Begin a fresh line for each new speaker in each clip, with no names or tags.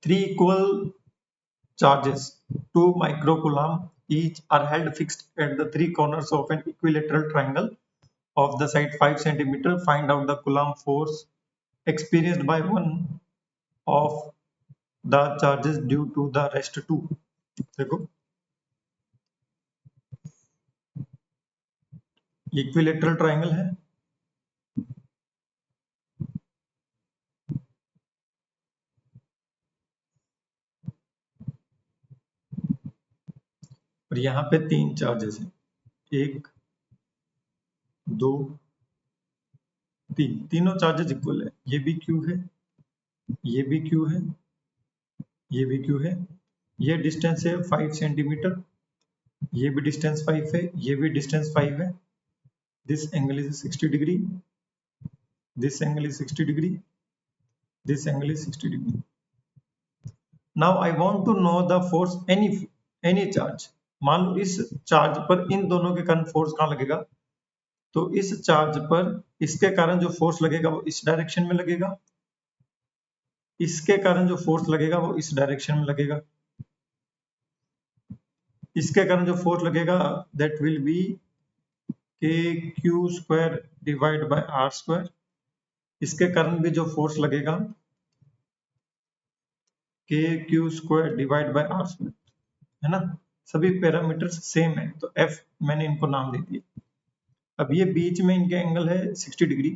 three equal charges 2 microcoulomb each are held fixed at the three corners of an equilateral triangle of the side 5 cm. Find out the coulomb force experienced by one of the charges due to the rest 2. देखो equilateral triangle है, और यहाँ पे 3 charges हैं, 1 2 3, तीनों charges equal है। ये भी क्यू है, ये भी क्यू है, ये भी क्यू है, ये डिस्टेंस है 5 सेंटीमीटर, ये भी डिस्टेंस 5 है, ये भी डिस्टेंस 5 है। This angle is 60 degree, this angle is 60 degree, this angle is 60 degree. Now I want to know the force any charge. मान लो इस चार्ज पर इन दोनों के कारण फोर्स कहाँ लगेगा, तो इस चार्ज पर इसके कारण जो फोर्स लगेगा वो इस डायरेक्शन में लगेगा, इसके कारण जो फोर्स लगेगा वो इस डायरेक्शन में लगेगा, इसके कारण जो फोर्स लगेगा that will be k q square divide by r square, इसके कारण भी जो फोर्स लगेगा k q square divide by r square, है ना। सभी पैरामीटर्स सेम है, तो एफ मैंने इनको नाम दे दिया। अब ये बीच में इनके एंगल है 60 डिग्री,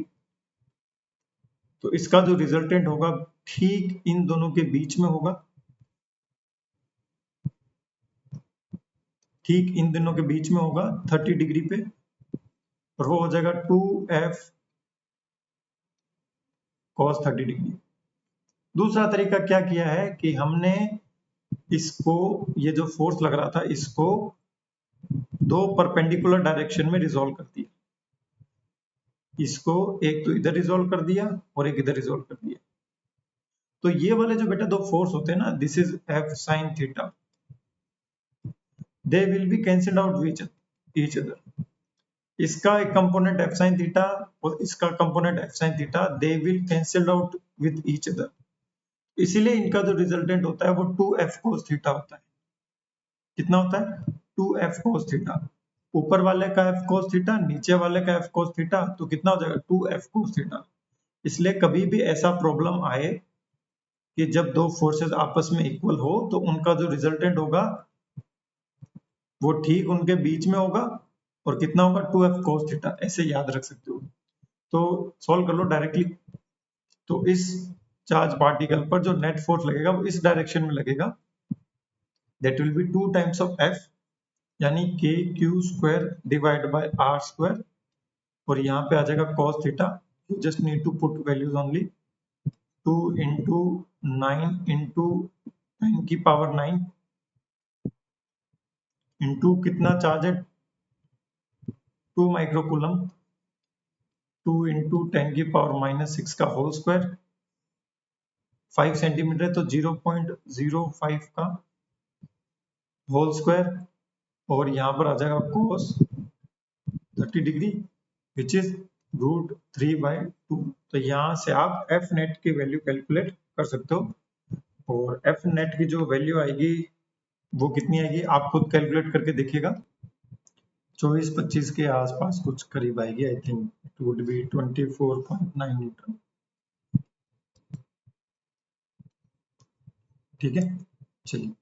तो इसका जो रिजल्टेंट होगा ठीक इन दोनों के बीच में होगा, ठीक इन दोनों के बीच में होगा 30 डिग्री पे, और वो हो जाएगा 2f cos 30 डिग्री। दूसरा तरीका क्या किया है कि हमने इसको, ये जो फोर्स लग रहा था इसको दो परपेंडिकुलर डायरेक्शन में रिजॉल्व कर दिया, इसको एक तो इधर रिजॉल्व कर दिया और एक इधर रिजॉल्व कर दिया। तो ये वाले जो बेटा दो फोर्स होते हैं ना, this is F sine theta, they will be cancelled out which each other. इसका एक कंपोनेंट एफ साइन थीटा और इसका component F sine theta, they will cancelled out with each other, इसीलिए इनका जो रिजल्टेंट होता है वो 2f cos थीटा होता है। कितना होता है? 2f cos theta. ऊपर वाले का f cos थीटा, नीचे वाले का f cos थीटा, तो कितना हो जाएगा 2f cos थीटा। इसलिए कभी भी ऐसा प्रॉब्लम आए कि जब दो फोर्सेस आपस में इक्वल हो तो उनका जो रिजल्टेंट होगा वो ठीक उनके बीच में होगा, और कितना होगा 2f cos थीटा, ऐसे याद रख सकते हो। तो सॉल्व कर लो डायरेक्टली। तो इस चार्ज पार्टिकल पर जो नेट फोर्स लगेगा वो इस डायरेक्शन में लगेगा, that will be 2 times of f, यानी k q square divide by r square, और यहाँ पे आ जाएगा cos theta. You just need to put values only, 2 into 9 into 10 की पावर 9 इंटू कितना चार्ज है 2 माइक्रोकूलम, 2 इंटू 10 की पावर -6 का होल स्क्वायर, 5 सेंटीमीटर है तो 0.05 का होल स्क्वायर, और यहाँ पर आ जाएगा cos 30 डिग्री विच इज √3/2। तो यहाँ से आप एफ नेट की वैल्यू कैलकुलेट कर सकते हो, और एफ नेट की जो वैल्यू आएगी वो कितनी आएगी आप खुद कैलकुलेट करके देखिएगा, 24-25 के आसपास कुछ करीब आएगी। I think it would be 24.9 Newton. ठीक है, चलिए।